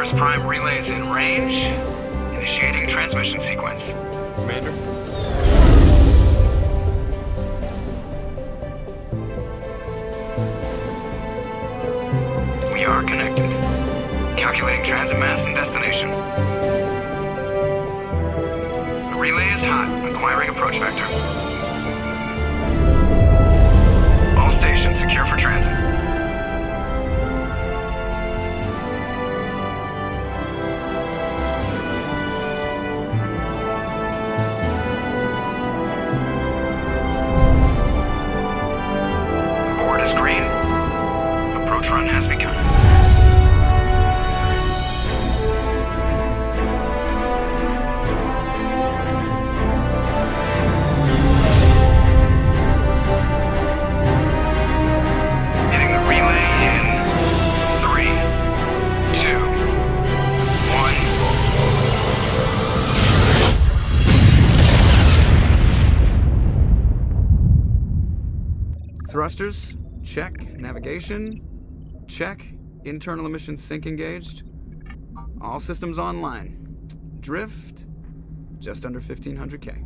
First prime relays in range. Initiating transmission sequence. Commander? We are connected. Calculating transit mass and destination. The relay is hot. Acquiring approach vector. All stations secure for transit. Board is green. Approach run has begun. Hitting the relay in 3, 2, 1. Thrusters, check. Navigation, check. Internal emissions sync engaged. All systems online. Drift, just under 1500K.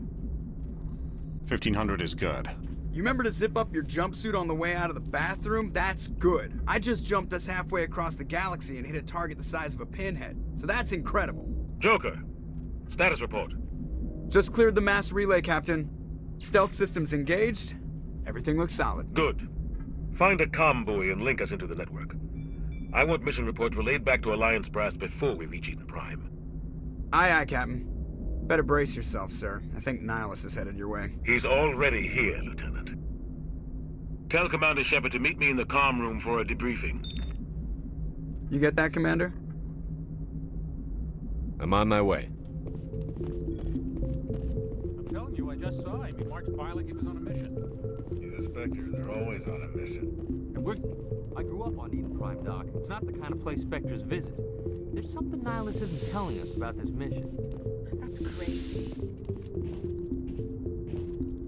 1500 is good. You remember to zip up your jumpsuit on the way out of the bathroom? That's good. I just jumped us halfway across the galaxy and hit a target the size of a pinhead. So that's incredible. Joker, status report. Just cleared the mass relay, Captain. Stealth systems engaged. Everything looks solid. Good. Find a comm buoy and link us into the network. I want mission reports relayed back to Alliance brass before we reach Eden Prime. Aye, aye, Captain. Better brace yourself, sir. I think Nihilus is headed your way. He's already here, Lieutenant. Tell Commander Shepard to meet me in the comm room for a debriefing. You get that, Commander? I'm on my way. I'm telling you, I just saw him. He marched by like he was on a mission. He's a Spectre. They're always on a mission. And I grew up on Eden Prime, Doc. It's not the kind of place Spectres visit. There's something Nihilus isn't telling us about this mission. That's crazy.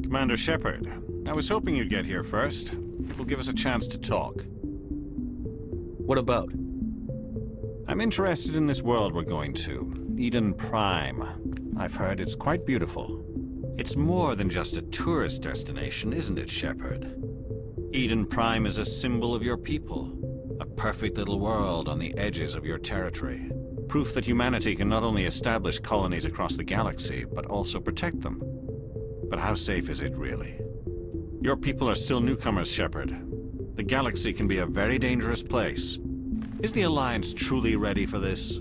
Commander Shepard, I was hoping you'd get here first. It will give us a chance to talk. What about? I'm interested in this world we're going to, Eden Prime. I've heard it's quite beautiful. It's more than just a tourist destination, isn't it, Shepard? Eden Prime is a symbol of your people, a perfect little world on the edges of your territory. Proof that humanity can not only establish colonies across the galaxy, but also protect them. But how safe is it, really? Your people are still newcomers, Shepard. The galaxy can be a very dangerous place. Is the Alliance truly ready for this?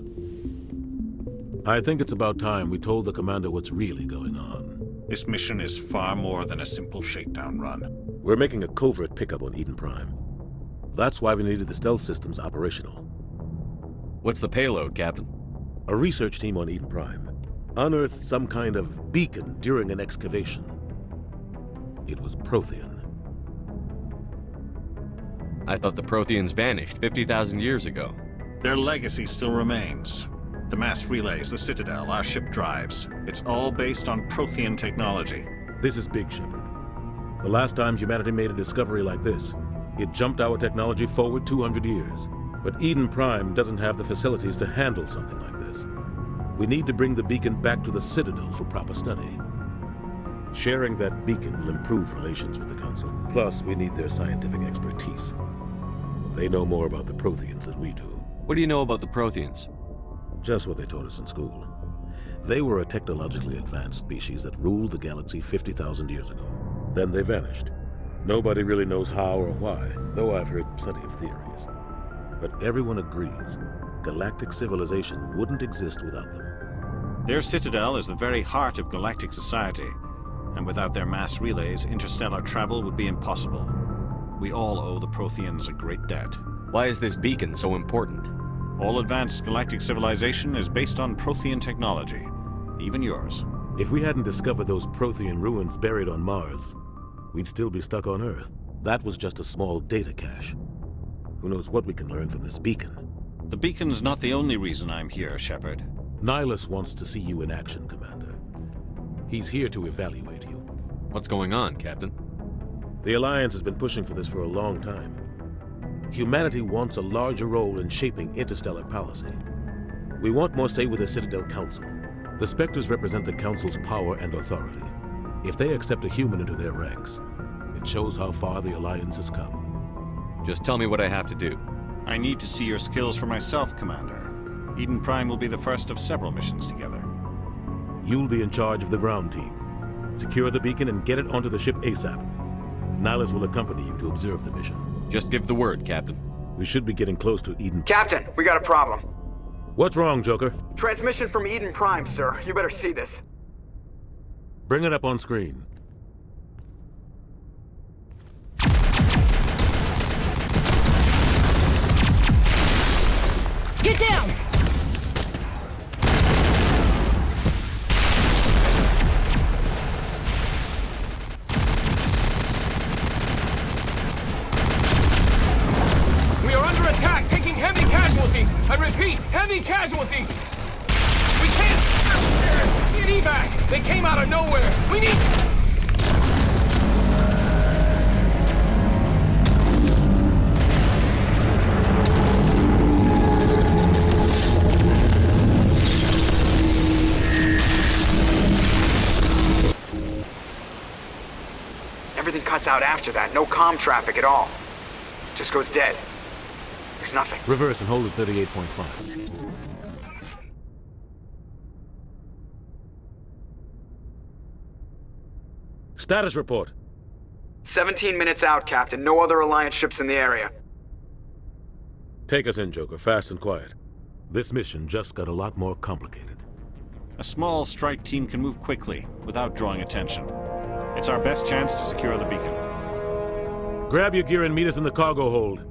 I think it's about time we told the Commander what's really going on. This mission is far more than a simple shakedown run. We're making a covert pickup on Eden Prime. That's why we needed the stealth systems operational. What's the payload, Captain? A research team on Eden Prime unearthed some kind of beacon during an excavation. It was Prothean. I thought the Protheans vanished 50,000 years ago. Their legacy still remains. The mass relays, the Citadel, our ship drives. It's all based on Prothean technology. This is big, Shepard. The last time humanity made a discovery like this, it jumped our technology forward 200 years. But Eden Prime doesn't have the facilities to handle something like this. We need to bring the beacon back to the Citadel for proper study. Sharing that beacon will improve relations with the Council. Plus, we need their scientific expertise. They know more about the Protheans than we do. What do you know about the Protheans? Just what they taught us in school. They were a technologically advanced species that ruled the galaxy 50,000 years ago. Then they vanished. Nobody really knows how or why, though I've heard plenty of theories. But everyone agrees, galactic civilization wouldn't exist without them. Their Citadel is the very heart of galactic society, and without their mass relays, interstellar travel would be impossible. We all owe the Protheans a great debt. Why is this beacon so important? All advanced galactic civilization is based on Prothean technology, even yours. If we hadn't discovered those Prothean ruins buried on Mars, we'd still be stuck on Earth. That was just a small data cache. Who knows what we can learn from this beacon? The beacon's not the only reason I'm here, Shepard. Nihilus wants to see you in action, Commander. He's here to evaluate you. What's going on, Captain? The Alliance has been pushing for this for a long time. Humanity wants a larger role in shaping interstellar policy. We want more say with the Citadel Council. The Spectres represent the Council's power and authority. If they accept a human into their ranks, it shows how far the Alliance has come. Just tell me what I have to do. I need to see your skills for myself, Commander. Eden Prime will be the first of several missions together. You'll be in charge of the ground team. Secure the beacon and get it onto the ship ASAP. Nihilus will accompany you to observe the mission. Just give the word, Captain. We should be getting close to Eden. Captain, we got a problem. What's wrong, Joker? Transmission from Eden Prime, sir. You better see this. Bring it up on screen. Get down! We are under attack, taking heavy casualties. I repeat, heavy casualties. We can't get evac. They came out of nowhere. We need... Everything cuts out after that. No comm traffic at all. Just goes dead. There's nothing. Reverse and hold at 38.5. Status report. 17 minutes out, Captain. No other Alliance ships in the area. Take us in, Joker, fast and quiet. This mission just got a lot more complicated. A small strike team can move quickly, without drawing attention. It's our best chance to secure the beacon. Grab your gear and meet us in the cargo hold.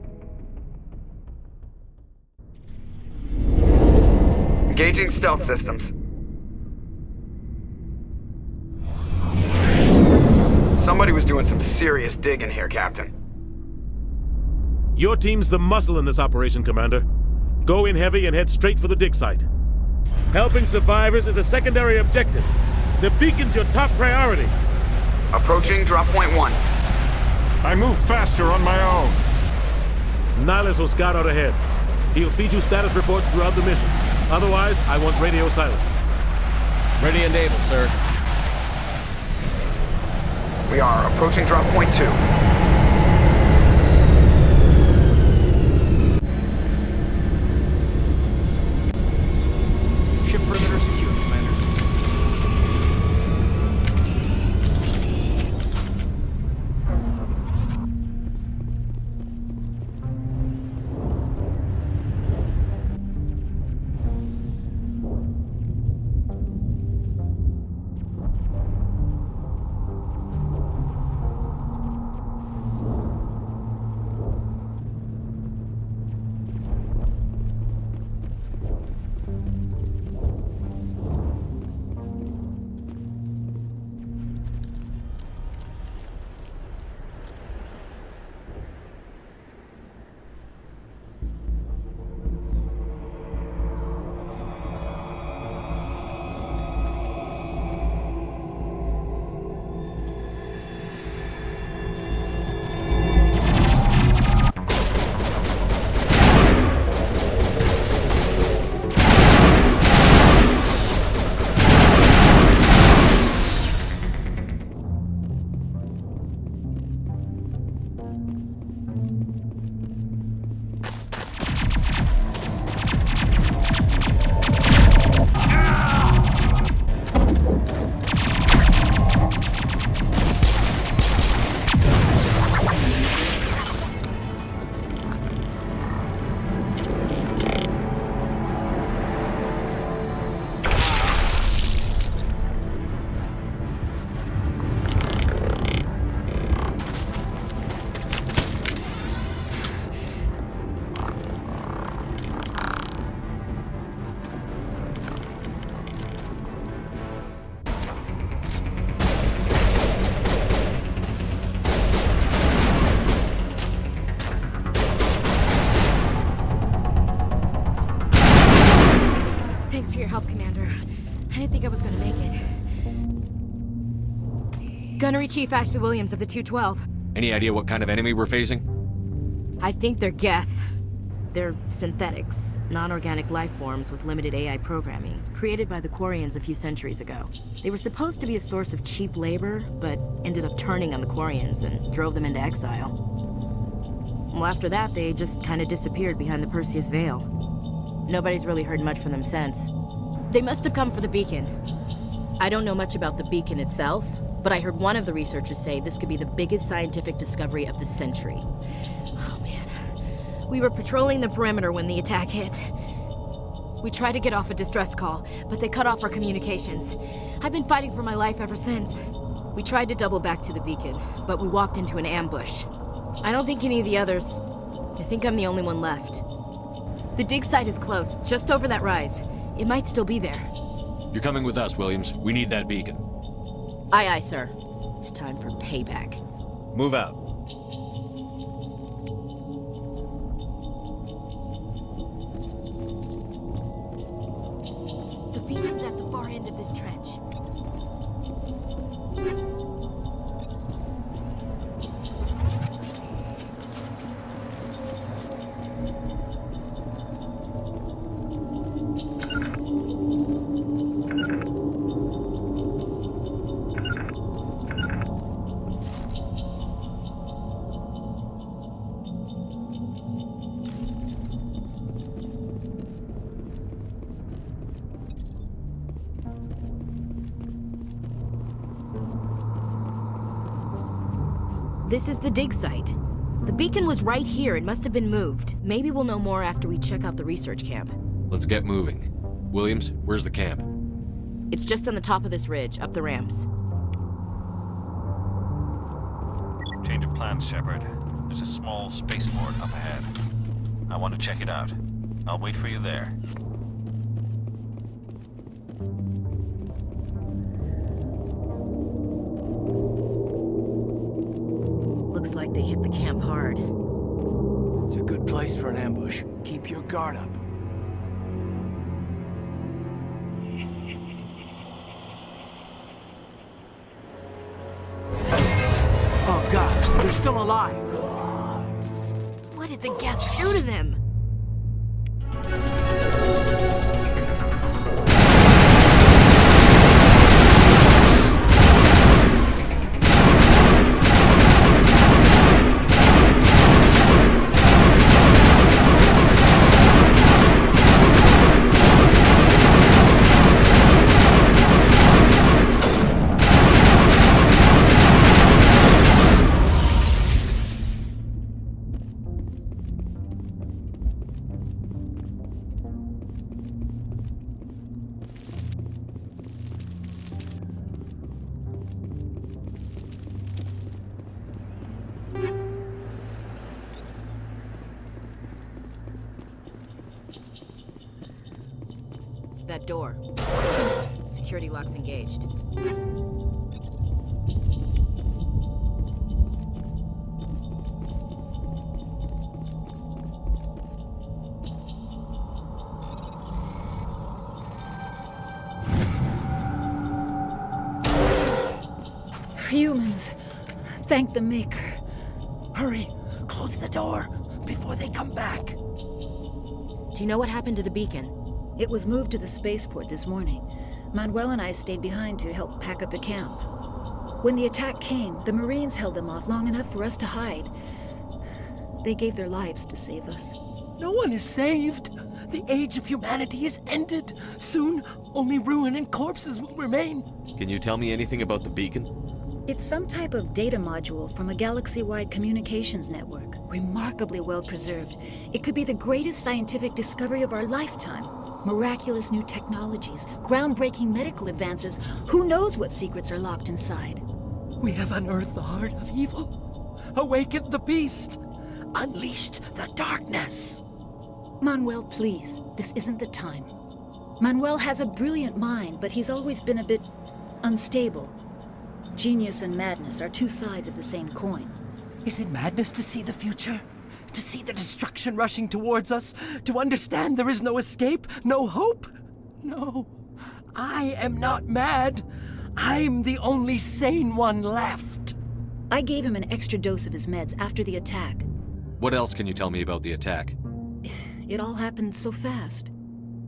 Engaging stealth systems. Somebody was doing some serious digging here, Captain. Your team's the muscle in this operation, Commander. Go in heavy and head straight for the dig site. Helping survivors is a secondary objective. The beacon's your top priority. Approaching drop point 1. I move faster on my own. Nihilus will scout out ahead. He'll feed you status reports throughout the mission. Otherwise, I want radio silence. Ready and able, sir. We are approaching drop point 2. Ship perimeter secure, Commander. Thanks for your help, Commander. I didn't think I was gonna make it. Gunnery Chief Ashley Williams of the 212. Any idea what kind of enemy we're facing? I think they're Geth. They're synthetics, non-organic life forms with limited AI programming, created by the Quarians a few centuries ago. They were supposed to be a source of cheap labor, but ended up turning on the Quarians and drove them into exile. Well, after that, they just kind of disappeared behind the Perseus Veil. Nobody's really heard much from them since. They must have come for the beacon. I don't know much about the beacon itself, but I heard one of the researchers say this could be the biggest scientific discovery of the century. Oh man. We were patrolling the perimeter when the attack hit. We tried to get off a distress call, but they cut off our communications. I've been fighting for my life ever since. We tried to double back to the beacon, but we walked into an ambush. I don't think any of the others... I think I'm the only one left. The dig site is close, just over that rise. It might still be there. You're coming with us, Williams. We need that beacon. Aye, aye, sir. It's time for payback. Move out. The beacon's at the far end of this trench. This is the dig site. The beacon was right here. It must have been moved. Maybe we'll know more after we check out the research camp. Let's get moving. Williams, where's the camp? It's just on the top of this ridge, up the ramps. Change of plans, Shepard. There's a small spaceport up ahead. I want to check it out. I'll wait for you there. Looks like they hit the camp hard. It's a good place for an ambush. Keep your guard up. Oh god, they're still alive! What did the Geth do to them? That door. Closed. Security lock's engaged. Humans. Thank the Maker. Hurry! Close the door before they come back. Do you know what happened to the beacon? It was moved to the spaceport this morning. Manuel and I stayed behind to help pack up the camp. When the attack came, the Marines held them off long enough for us to hide. They gave their lives to save us. No one is saved. The age of humanity is ended. Soon, only ruin and corpses will remain. Can you tell me anything about the beacon? It's some type of data module from a galaxy-wide communications network. Remarkably well preserved. It could be the greatest scientific discovery of our lifetime. Miraculous new technologies, groundbreaking medical advances. Who knows what secrets are locked inside? We have unearthed the heart of evil, awakened the beast, unleashed the darkness. Manuel, please, this isn't the time. Manuel has a brilliant mind, but he's always been a bit unstable. Genius and madness are two sides of the same coin. Is it madness to see the future? To see the destruction rushing towards us? To understand there is no escape? No hope? No. I am not mad. I'm the only sane one left. I gave him an extra dose of his meds after the attack. What else can you tell me about the attack? It all happened so fast.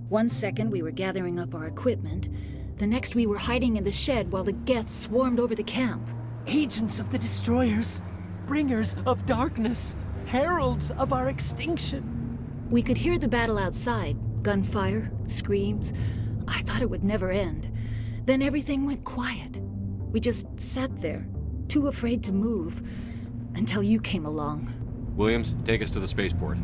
One second we were gathering up our equipment, the next we were hiding in the shed while the Geth swarmed over the camp. Agents of the destroyers, bringers of darkness, heralds of our extinction. We could hear the battle outside, gunfire, screams. I thought it would never end. Then everything went quiet. We just sat there, too afraid to move, until you came along. Williams, take us to the spaceport.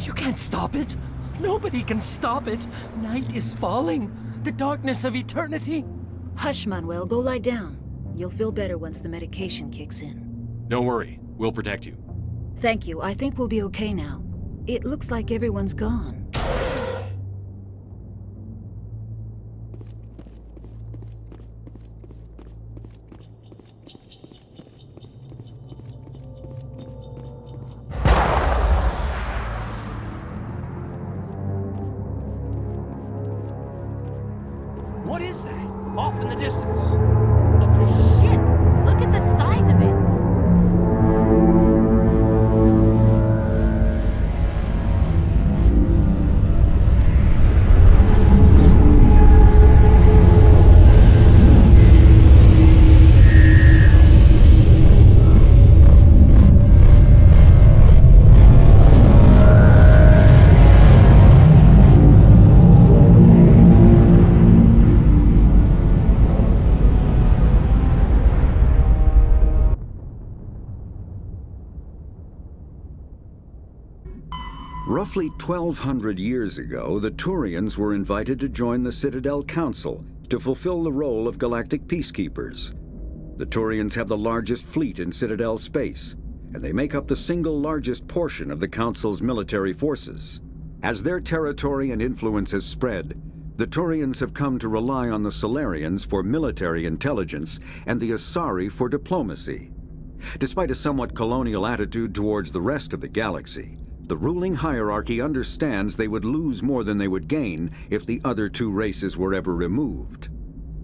You can't stop it. Nobody can stop it. Night is falling. The darkness of eternity. Hush, Manuel. Go lie down. You'll feel better once the medication kicks in. Don't worry. We'll protect you. Thank you. I think we'll be okay now. It looks like everyone's gone. What is that? Off in the distance. It's a ship. Look at the size of it. Roughly 1,200 years ago, the Turians were invited to join the Citadel Council to fulfill the role of galactic peacekeepers. The Turians have the largest fleet in Citadel space, and they make up the single largest portion of the Council's military forces. As their territory and influence has spread, the Turians have come to rely on the Solarians for military intelligence and the Asari for diplomacy. Despite a somewhat colonial attitude towards the rest of the galaxy, the ruling hierarchy understands they would lose more than they would gain if the other two races were ever removed.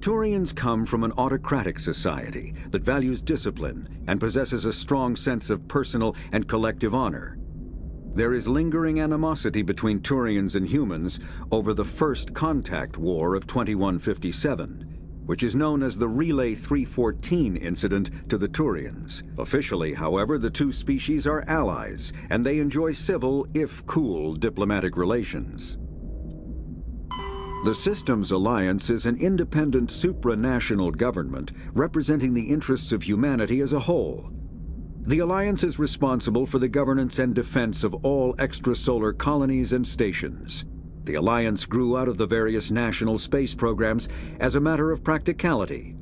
Turians come from an autocratic society that values discipline and possesses a strong sense of personal and collective honor. There is lingering animosity between Turians and humans over the First Contact War of 2157, which is known as the Relay 314 incident to the Turians. Officially, however, the two species are allies, and they enjoy civil, if cool, diplomatic relations. The Systems Alliance is an independent supranational government representing the interests of humanity as a whole. The Alliance is responsible for the governance and defense of all extrasolar colonies and stations. The Alliance grew out of the various national space programs as a matter of practicality.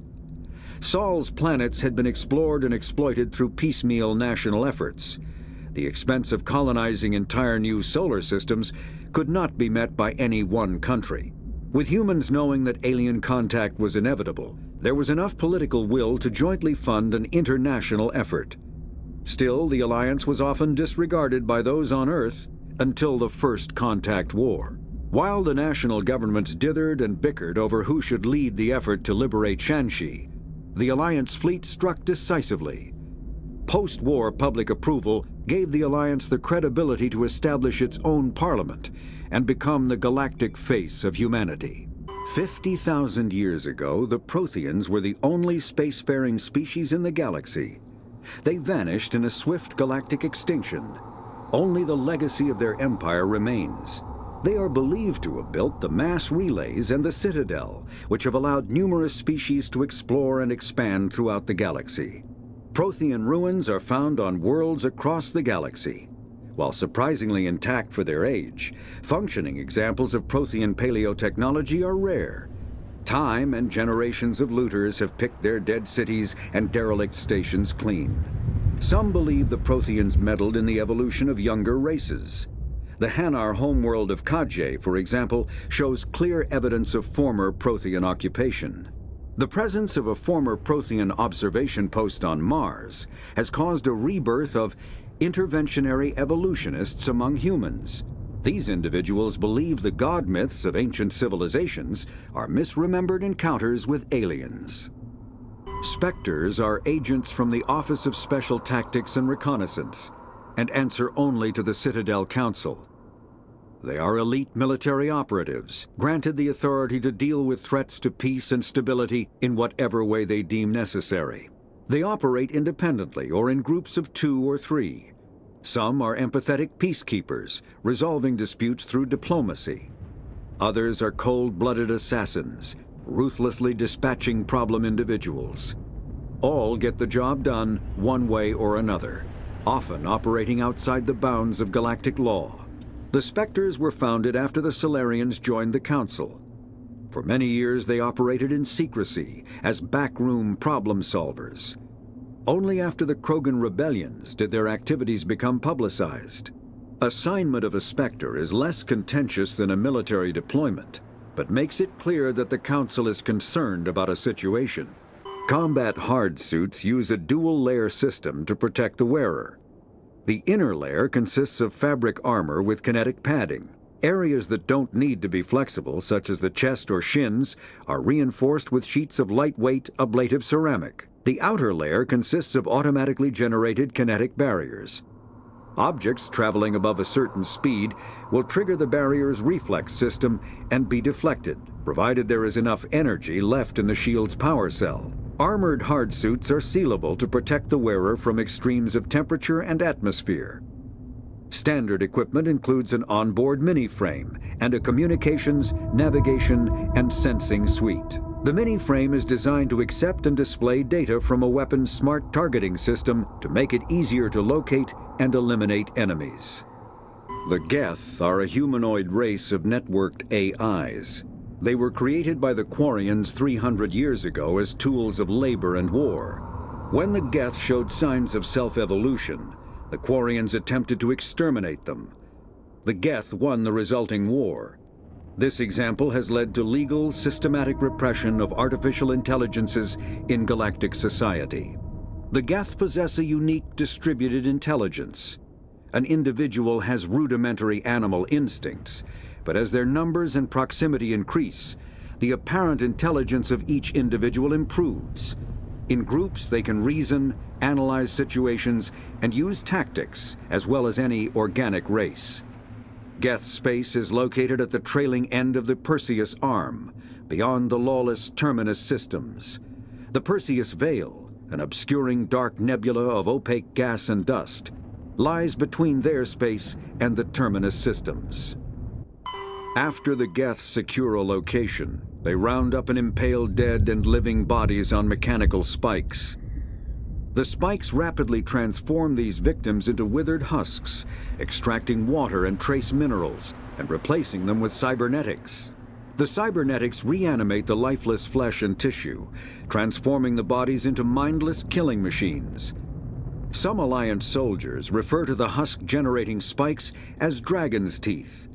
Sol's planets had been explored and exploited through piecemeal national efforts. The expense of colonizing entire new solar systems could not be met by any one country. With humans knowing that alien contact was inevitable, there was enough political will to jointly fund an international effort. Still, the Alliance was often disregarded by those on Earth until the First Contact War. While the national governments dithered and bickered over who should lead the effort to liberate Shanxi, the Alliance fleet struck decisively. Post-war public approval gave the Alliance the credibility to establish its own parliament and become the galactic face of humanity. 50,000 years ago, the Protheans were the only spacefaring species in the galaxy. They vanished in a swift galactic extinction. Only the legacy of their empire remains. They are believed to have built the mass relays and the Citadel, which have allowed numerous species to explore and expand throughout the galaxy. Prothean ruins are found on worlds across the galaxy. While surprisingly intact for their age, functioning examples of Prothean paleotechnology are rare. Time and generations of looters have picked their dead cities and derelict stations clean. Some believe the Protheans meddled in the evolution of younger races. The Hanar homeworld of Kajay, for example, shows clear evidence of former Prothean occupation. The presence of a former Prothean observation post on Mars has caused a rebirth of interventionary evolutionists among humans. These individuals believe the god myths of ancient civilizations are misremembered encounters with aliens. Spectres are agents from the Office of Special Tactics and Reconnaissance, and answer only to the Citadel Council. They are elite military operatives, granted the authority to deal with threats to peace and stability in whatever way they deem necessary. They operate independently or in groups of 2 or 3. Some are empathetic peacekeepers, resolving disputes through diplomacy. Others are cold-blooded assassins, ruthlessly dispatching problem individuals. All get the job done one way or another, often operating outside the bounds of galactic law. The Spectres were founded after the Solarians joined the Council. For many years they operated in secrecy as backroom problem solvers. Only after the Krogan rebellions did their activities become publicized. Assignment of a Spectre is less contentious than a military deployment, but makes it clear that the Council is concerned about a situation. Combat hard suits use a dual-layer system to protect the wearer. The inner layer consists of fabric armor with kinetic padding. Areas that don't need to be flexible, such as the chest or shins, are reinforced with sheets of lightweight, ablative ceramic. The outer layer consists of automatically generated kinetic barriers. Objects traveling above a certain speed will trigger the barrier's reflex system and be deflected, provided there is enough energy left in the shield's power cell. Armored hard suits are sealable to protect the wearer from extremes of temperature and atmosphere. Standard equipment includes an onboard mini-frame and a communications, navigation, and sensing suite. The mini-frame is designed to accept and display data from a weapon's smart targeting system to make it easier to locate and eliminate enemies. The Geth are a humanoid race of networked AIs. They were created by the Quarians 300 years ago as tools of labor and war. When the Geth showed signs of self-evolution, the Quarians attempted to exterminate them. The Geth won the resulting war. This example has led to legal, systematic repression of artificial intelligences in galactic society. The Geth possess a unique distributed intelligence. An individual has rudimentary animal instincts, but as their numbers and proximity increase, the apparent intelligence of each individual improves. In groups, they can reason, analyze situations, and use tactics, as well as any organic race. Geth space is located at the trailing end of the Perseus Arm, beyond the lawless Terminus systems. The Perseus Veil, an obscuring dark nebula of opaque gas and dust, lies between their space and the Terminus systems. After the Geth secure a location, they round up and impale dead and living bodies on mechanical spikes. The spikes rapidly transform these victims into withered husks, extracting water and trace minerals, and replacing them with cybernetics. The cybernetics reanimate the lifeless flesh and tissue, transforming the bodies into mindless killing machines. Some Alliance soldiers refer to the husk-generating spikes as dragon's teeth,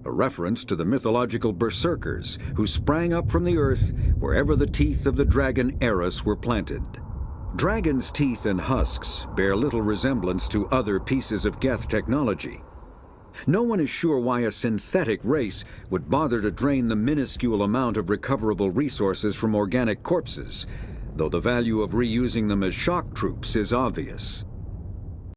a reference to the mythological berserkers who sprang up from the earth wherever the teeth of the dragon Eris were planted. Dragon's teeth and husks bear little resemblance to other pieces of Geth technology. No one is sure why a synthetic race would bother to drain the minuscule amount of recoverable resources from organic corpses, though the value of reusing them as shock troops is obvious.